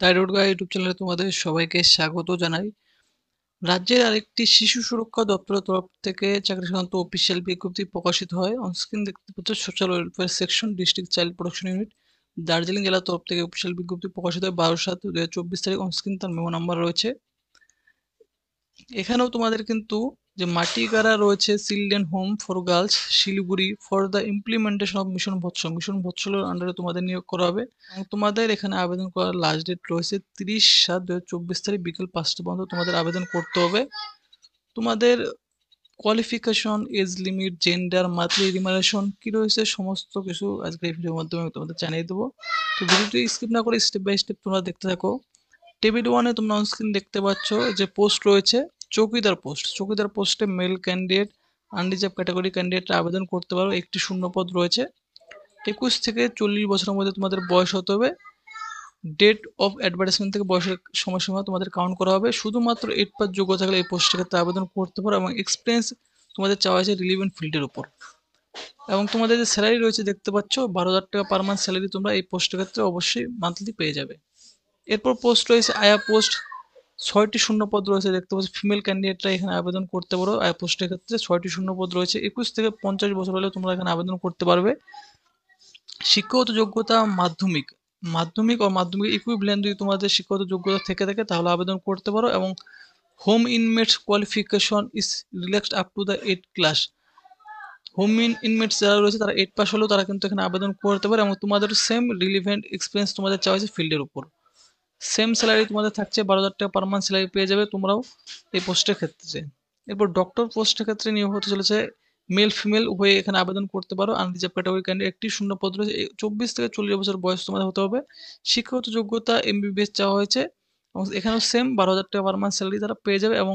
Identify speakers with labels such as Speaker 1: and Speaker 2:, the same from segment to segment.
Speaker 1: Thyroid গাই YouTube চ্যানেলে তোমাদের সবাইকে স্বাগত জানাই। রাজ্যের আরেকটি শিশু সুরক্ষা দপ্তরের তরফ থেকে চাকরি সংক্রান্ত অফিসিয়াল বিজ্ঞপ্তি প্রকাশিত হয়। অনস্ক্রিন দেখতে পাচ্ছ social welfare section, district child protection unit, Darjeeling জেলার তরফ থেকে অফিসিয়াল বিজ্ঞপ্তি প্রকাশিত হয় 12/7/2024 তারিখ। অনস্ক্রিন তার মেমো নাম্বার রয়েছে। এখানেও তোমাদের কিন্তু যে মাটিগাড়া রয়েছে children home for girls Siliguri for the implementation of mission বৎসলের আন্ডারে তোমাদের নিয়োগ করা হবে। এবং তোমাদের এখানে আবেদন করার লাস্ট ডেট রয়েছে 30/7/2024 তারিখ বিকেল 5টা পর্যন্ত তোমাদের আবেদন করতে হবে। তোমাদের qualification, age limit, gender, monthly remuneration কি রয়েছে সমস্ত কিছু আজকে এই ভিডিওর মাধ্যমে আমি তোমাদের জানিয়ে দেবো। তো ভিডিওটি স্কিপ না করে স্টেপ বাই স্টেপ তোমরা দেখতে থাকো। টেবিল ওয়ানে তোমরা অনস্ক্রিন দেখতে পাচ্ছ যে পোস্ট রয়েছে চৌকিদার পোস্টে মেল ক্যান্ডিডেট আনরিজার্ভ ক্যাটাগরি ক্যান্ডিডেটরা আবেদন করতে পারো। একটি শূন্য পদ রয়েছে। 21 থেকে 40 বছরের মধ্যে তোমাদের বয়স হতে হবে। ডেট অফ অ্যাডভার্টাইজমেন্ট থেকে বয়সের সময়সীমা তোমাদের কাউন্ট করা হবে। শুধুমাত্র 8 পাস যোগ্য থাকলে এই পোস্টের ক্ষেত্রে আবেদন করতে পারো এবং এক্সপিরিয়েন্স তোমাদের চাওয়া হয়েছে রিলিভেন্ট ফিল্ডের উপর। এবং তোমাদের যে স্যালারি রয়েছে দেখতে পাচ্ছ 12,000 টাকা পার মান্থ স্যালারি তোমরা এই পোস্টের ক্ষেত্রে অবশ্যই মান্থলি পেয়ে যাবে। এরপর পোস্ট রয়েছে আয়া পোস্ট, 6টি শূন্য পদ রয়েছে দেখতে পাচ্ছি। ফিমেল ক্যান্ডিডেটরা এখানে আবেদন করতে পারো। আয়া পোস্টের ক্ষেত্রে 6টি শূন্য পদ রয়েছে। 21 থেকে 50 বছর হলে তোমরা এখানে আবেদন করতে পারবে। শিক্ষাগত যোগ্যতা মাধ্যমিক, ও মাধ্যমিক ইকুইভ্যালেন্ট যদি তোমাদের শিক্ষাগত যোগ্যতা থেকে থাকে তাহলে আবেদন করতে পারো। এবং home inmates qualification is relaxed up to the 8 class. Home inmates যারা রয়েছে তারা 8 পাস হলেও তারা কিন্তু এখানে আবেদন করতে পারে এবং তোমাদের সেম রিলিভেন্ট এক্সপিরিয়েন্স তোমাদের চাওয়া হয়েছে ফিল্ডের উপর। সেম স্যালারি তোমাদের থাকছে 12,000 টাকা পার মান্থ স্যালারি পেয়ে যাবে তোমরাও এই পোস্টের ক্ষেত্রে। এরপর ডক্টর পোস্টের ক্ষেত্রে নিয়োগ হতে চলেছে মেল ফিমেল উভয়ে এখানে আবেদন করতে পারো। আনরিজার্ভ ক্যাটাগরি ক্যান্ডিডেট একটি শূন্য পদ রয়েছে। 24 থেকে 40 বছর বয়স তোমাদের হতে হবে। শিক্ষাগত যোগ্যতা এমবিবিএস চাওয়া হয়েছে এবং এখানেও সেম 12,000 টাকা পার মান্থ স্যালারি তারা পেয়ে যাবে। এবং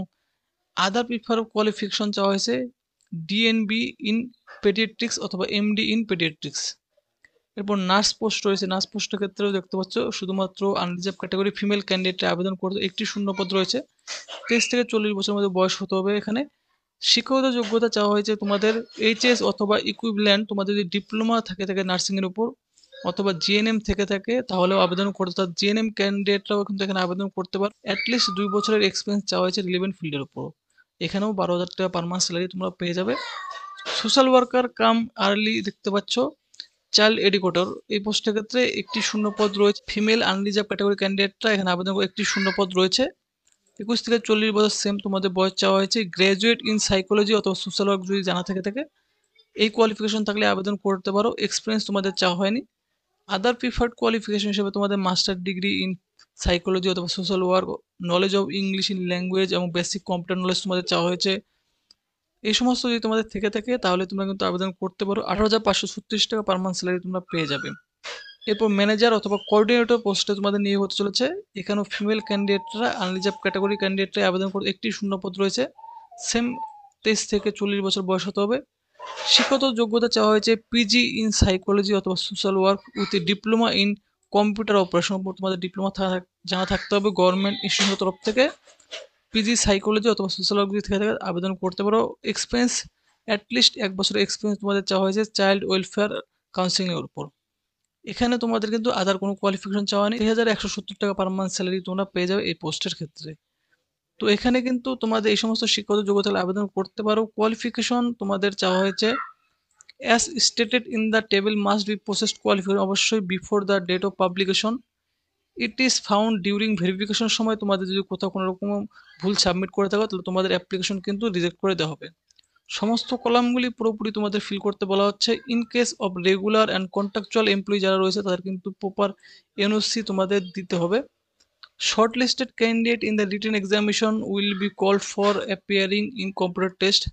Speaker 1: আদার প্রিফার কোয়ালিফিকেশন চাওয়া হয়েছে ডিএনবি ইন পেডিয়াট্রিক্স অথবা এমডি ইন পেডিয়াট্রিক্স। এরপর নার্স পোস্ট রয়েছে। নার্স পোস্টের ক্ষেত্রেও দেখতে পাচ্ছ শুধুমাত্র আনরিজার্ভ ক্যাটাগরি ফিমেল ক্যান্ডিডেটরা আবেদন করতে একটি শূন্য পদ রয়েছে। 23 থেকে 40 বছরের মধ্যে বয়স হতে হবে। এখানে শিক্ষাগত যোগ্যতা চাওয়া হয়েছে তোমাদের এইচএস অথবা ইকুইভ্যালেন্ট। তোমাদের যদি ডিপ্লোমা থাকে নার্সিংয়ের উপর অথবা জিএনএম থেকে থাকে তাহলেও আবেদন করতে, তার জিএনএম ক্যান্ডিডেটরাও কিন্তু এখানে আবেদন করতে পারো। অ্যাটলিস্ট 2 বছরের এক্সপিরিয়েন্স চাওয়া হয়েছে রিলেভেন্ট ফিল্ডের উপর। এখানেও 12,000 টাকা পার মান্থ স্যালারি তোমরা পেয়ে যাবে। সোশ্যাল ওয়ার্কার কাম আর্লি দেখতে পাচ্ছ চাইল্ড এডুকেটর এই পোস্টের ক্ষেত্রে একটি শূন্য পদ রয়েছে। ফিমেল আনরিজার্ভ ক্যাটাগরি ক্যান্ডিডেটরা এখানে আবেদন করে একটি শূন্য পদ রয়েছে। 21 থেকে 40 বছর সেম তোমাদের বয়স চাওয়া হয়েছে। গ্র্যাজুয়েট ইন সাইকোলজি অথবা সোশ্যাল ওয়ার্ক যদি জানা থাকে এই কোয়ালিফিকেশন থাকলে আবেদন করতে পারো। এক্সপিরিয়েন্স তোমাদের চাওয়া হয়নি। আদার প্রিফার্ড কোয়ালিফিকেশন হিসেবে তোমাদের মাস্টার ডিগ্রি ইন সাইকোলজি অথবা social work, knowledge of English in language এবং বেসিক কম্পিউটার নলেজ তোমাদের চাওয়া হয়েছে। এই সমস্ত যদি তোমাদের থেকে থাকে তাহলে তোমরা কিন্তু আবেদন করতে পারো। 18,536 টাকা পার মান্থ স্যালারি তোমরা পেয়ে যাবে। এরপর ম্যানেজার অথবা কোঅর্ডিনেটর পোস্টে তোমাদের নিয়োগ হতে চলেছে। এখানেও ফিমেল ক্যান্ডিডেটরা আনরিজার্ভ ক্যাটাগরি ক্যান্ডিডেটরা আবেদন করতে একটি শূন্য পদ রয়েছে। সেম 23 থেকে 40 বছর বয়স হতে হবে। শিক্ষাগত যোগ্যতা চাওয়া হয়েছে পিজি ইন সাইকোলজি অথবা social work with diploma in computer operation. তোমাদের ডিপ্লোমা জানা থাকতে হবে গভর্নমেন্ট ইনস্টিটিউটের তরফ থেকে। পিজি সাইকোলজি অথবা সোশ্যাল ওয়ার্ক থেকে আবেদন করতে পারো। এক্সপিরিয়েন্স অ্যাটলিস্ট 1 বছরের এক্সপিরিয়েন্স তোমাদের চাওয়া হয়েছে চাইল্ড ওয়েলফেয়ার কাউন্সিলিংয়ের উপর। এখানে তোমাদের কিন্তু আদার কোনো কোয়ালিফিকেশন চাওয়া নেই। 3,170 টাকা পার মান্থ স্যালারি তোমরা পেয়ে যাবে এই পোস্টের ক্ষেত্রে। তো এখানে কিন্তু তোমাদের এই সমস্ত শিক্ষাগত যোগ্যতা আবেদন করতে পারো। কোয়ালিফিকেশন তোমাদের চাওয়া হয়েছে as stated in the table must be processed qualification অবশ্যই before the date of publication. It is found during verification সময় তোমাদের যদি কোথাও কোনো রকম ভুল সাবমিট করে থাকো তাহলে তোমাদের অ্যাপ্লিকেশন কিন্তু রিজেক্ট করে দেওয়া হবে। সমস্ত কলামগুলি পুরোপুরি তোমাদের ফিল করতে বলা হচ্ছে। In case of regular and contractual employee যারা রয়েছে তাদের কিন্তু প্রপার এনওসি তোমাদের দিতে হবে। Shortlisted candidate in the written examination will be called for appearing in computer test.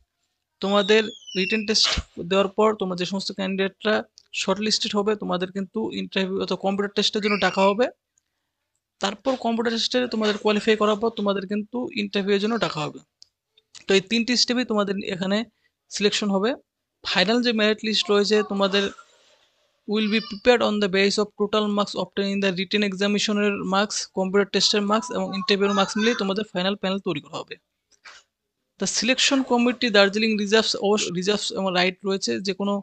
Speaker 1: তোমাদের রিটেন টেস্ট দেওয়ার পর তোমার যে সমস্ত ক্যান্ডিডেটরা শর্ট লিস্টেড হবে তোমাদের কিন্তু ইন্টারভিউ অথবা কম্পিউটার টেস্টের জন্য ডাকা হবে। তারপর কম্পিউটার টেস্টে তোমাদের কোয়ালিফাই করার পর তোমাদের কিন্তু ইন্টারভিউয়ের জন্য ডাকা হবে। তো এই 3টি স্টেপেই তোমাদের এখানে সিলেকশন হবে। ফাইনাল যে মেরিট লিস্ট রয়েছে তোমাদের will be prepared on the base of total marks obtain in the written এক্সামিনেশনের মার্কস, কম্পিউটার টেস্টের মার্কস এবং ইন্টারভিউর মার্কস মিলিয়ে তোমাদের ফাইনাল প্যানেল তৈরি করা হবে। The selection committee Darjeeling reserves এবং রাইট রয়েছে যে কোনো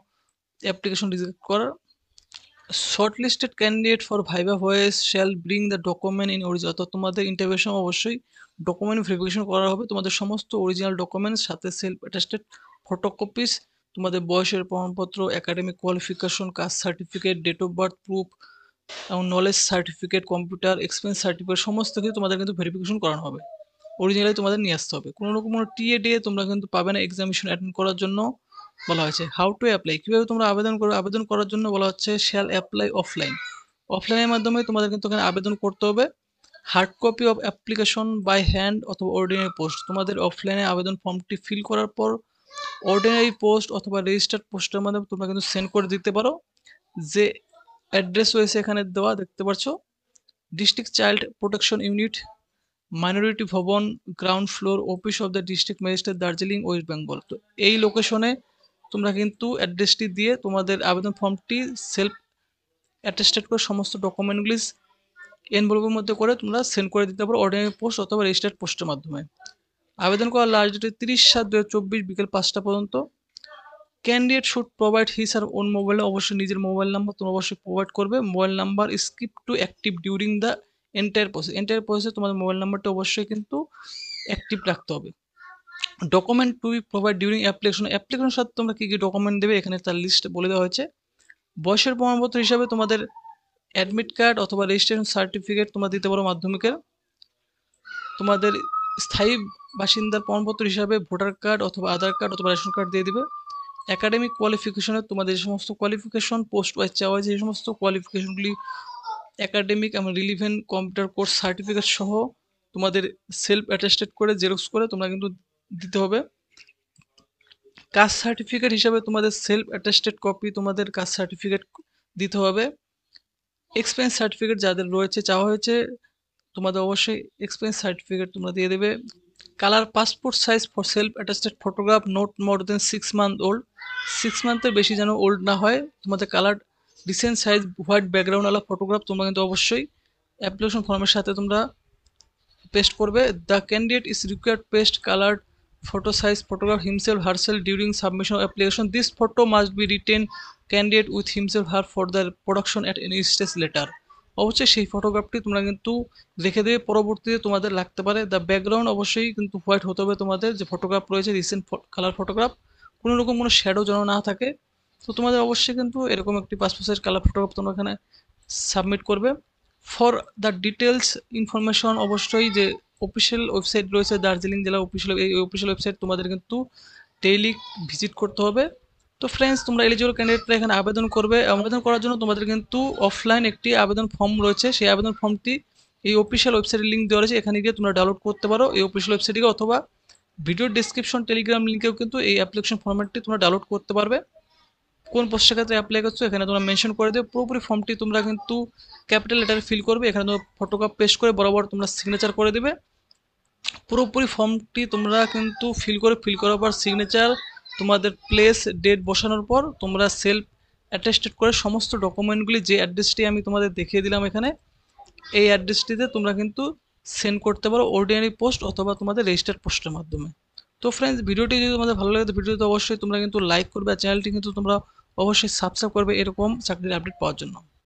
Speaker 1: অ্যাপ্লিকেশন রিজেক্ট করার। Shortlisted candidate for viva voice shall bring the document in original. তো তোমাদের ইন্টারভিউর সময় অবশ্যই ডকুমেন্ট ভেরিফিকেশন করা হবে, তোমাদের সমস্ত অরিজিনাল ডকুমেন্টস সাথে সেলফ অ্যাটেস্টেড ফটোকপিস, তোমাদের বয়সের প্রমাণপত্র, academic qualification, caste certificate, date of birth proof এবং knowledge certificate, computer experience certificate সমস্ত কিছু তোমাদের কিন্তু ভেরিফিকেশন করানো হবে। অরিজিনালি তোমাদের নিয়ে আসতে হবে। কোনো রকম কোনো টিএ ডে তোমরা কিন্তু পাবে না এক্সামিনেশন অ্যাটেন্ড করার জন্য। বলা হয়েছে হাউ টু অ্যাপ্লাই, কীভাবে তোমরা আবেদন করবে। আবেদন করার জন্য বলা হচ্ছে শ্যাল অ্যাপ্লাই অফলাইন। অফলাইনের মাধ্যমে তোমাদের কিন্তু এখানে আবেদন করতে হবে। Hard copy of application by hand অথবা অর্ডিনারি পোস্ট। তোমাদের অফলাইনে আবেদন ফর্মটি ফিল করার পর অর্ডিনারি পোস্ট অথবা রেজিস্টার্ড পোস্টের মাধ্যমে তোমরা কিন্তু সেন্ড করে দিতে পারো। যে অ্যাড্রেস রয়েছে এখানে দেওয়া দেখতে পাচ্ছ, district child protection unit, minority Bhavan, ground floor, office of the district magistrate, Darjeeling, west Bengal. তো এই লোকেশনে তোমরা কিন্তু অ্যাড্রেসটি দিয়ে তোমাদের আবেদন ফর্মটি সেলফ অ্যাটেস্টেড করে সমস্ত ডকুমেন্টগুলি এনভেলপের মধ্যে করে তোমরা সেন্ড করে দিতে পারো অর্ডিনারি পোস্ট অথবা রেজিস্টার্ড পোস্টের মাধ্যমে। আবেদন করার লাস্ট ডেট 30/7/2024 বিকেল 5টা পর্যন্ত। Candidate should provide his or own মোবাইলে, অবশ্যই নিজের মোবাইল নাম্বার তোমরা অবশ্যই প্রোভাইড করবে। Mobile number skip to active during the entire process. Entire প্রসেসে তোমাদের মোবাইল নাম্বারটা অবশ্যই কিন্তু অ্যাক্টিভ রাখতে হবে। Document to be provide during application. অ্যাপ্লিকেশনের সাথে তোমরা কী কী ডকুমেন্ট দেবে এখানে তার লিস্ট বলে দেওয়া হয়েছে। বয়সের প্রমাণপত্র হিসাবে তোমাদের অ্যাডমিট কার্ড অথবা রেজিস্ট্রেশন সার্টিফিকেট তোমরা দিতে পারো মাধ্যমিকের। তোমাদের স্থায়ী বাসিন্দার প্রমাণপত্র হিসাবে ভোটার কার্ড অথবা আধার কার্ড অথবা রেশন কার্ড দিয়ে দিবে। একাডেমিক কোয়ালিফিকেশনে তোমাদের যে সমস্ত কোয়ালিফিকেশন পোস্ট ওয়াইজ চাওয়া হয়েছে এই সমস্ত কোয়ালিফিকেশনগুলি একাডেমিক এবং রিলিভেন্ট কম্পিউটার কোর্স সার্টিফিকেট সহ তোমাদের সেলফ অ্যাটেস্টেড করে জেরক্স করে তোমরা কিন্তু দিতে হবে। কাস্ট সার্টিফিকেট হিসাবে তোমাদের সেলফ অ্যাটেস্টেড কপি তোমাদের কাস্ট সার্টিফিকেট দিতে হবে। এক্সপেরিয়েন্স সার্টিফিকেট যাদের রয়েছে চাওয়া হয়েছে তোমাদের অবশ্যই এক্সপেরিয়েন্স সার্টিফিকেট তোমরা দিয়ে দেবে। Colour passport size for self attested photograph not more than 6 month old. 6 মান্থের বেশি যেন ওল্ড না হয়। তোমাদের কালার রিসেন্ট সাইজ হোয়াইট ব্যাকগ্রাউন্ডওয়ালা ফটোগ্রাফ তোমরা কিন্তু অবশ্যই অ্যাপ্লিকেশন ফর্মের সাথে তোমরা পেস্ট করবে। The candidate is required paste coloured photo size photograph himself herself during submission of application. This photo must be written candidate with himself her for the production at any stage later. অবশ্যই সেই ফটোগ্রাফটি তোমরা কিন্তু রেখে দেবে, পরবর্তীতে তোমাদের লাগতে পারে। দ্য ব্যাকগ্রাউন্ড অবশ্যই কিন্তু হোয়াইট হতে হবে তোমাদের যে ফটোগ্রাফ রয়েছে রিসেন্ট কালার ফটোগ্রাফ, কোনো রকম কোনো শ্যাডো যেন না থাকে। তো তোমাদের অবশ্যই কিন্তু এরকম একটি পাসপোর্ট সাইজ কালার ফটোগ্রাফ তোমরা এখানে সাবমিট করবে। ফর দ্য ডিটেলস ইনফরমেশন অবশ্যই যে অফিসিয়াল ওয়েবসাইট রয়েছে দার্জিলিং জেলা অফিসিয়াল, এই অফিসিয়াল ওয়েবসাইট তোমাদের কিন্তু ডেইলি ভিজিট করতে হবে। তো ফ্রেন্ডস তোমরা এলিজিবল ক্যান্ডিডেটরা এখানে আবেদন করবে। আবেদন করার জন্য তোমাদের কিন্তু অফলাইন একটি আবেদন ফর্ম রয়েছে, সেই আবেদন ফর্মটি এই অফিসিয়াল ওয়েবসাইটের লিঙ্ক দেওয়া রয়েছে, এখানে গিয়ে তোমরা ডাউনলোড করতে পারো এই অফিসিয়াল ওয়েবসাইটে, অথবা ভিডিও ডিসক্রিপশন টেলিগ্রাম লিঙ্কেও কিন্তু এই অ্যাপ্লিকেশন ফর্মেটটি তোমরা ডাউনলোড করতে পারবে। কোন পোস্টের ক্ষেত্রে অ্যাপ্লাই করছো এখানে তোমরা মেনশন করে দেবে। পুরোপুরি ফর্মটি তোমরা কিন্তু ক্যাপিটাল লেটারে ফিল করবে, এখানে তোমরা ফটোকপি পেস্ট করে বরাবর তোমরা সিগনেচার করে দেবে। পুরোপুরি ফর্মটি তোমরা কিন্তু ফিল করার পর সিগনেচার তোমাদের প্লেস ডেট বসানোর পর তোমরা সেলফ অ্যাটেস্টেড করে সমস্ত ডকুমেন্টগুলি যে অ্যাড্রেসটি আমি তোমাদের দেখিয়ে দিলাম এখানে, এই অ্যাড্রেসটিতে তোমরা কিন্তু সেন্ড করতে পারো অর্ডিনারি পোস্ট অথবা তোমাদের রেজিস্টার্ড পোস্টের মাধ্যমে। তো ফ্রেন্ডস ভিডিওটি যদি তোমাদের ভালো লাগে তো ভিডিওতে অবশ্যই তোমরা কিন্তু লাইক করবে আর চ্যানেলটি কিন্তু তোমরা অবশ্যই সাবস্ক্রাইব করবে এরকম চাকরির আপডেট পাওয়ার জন্য।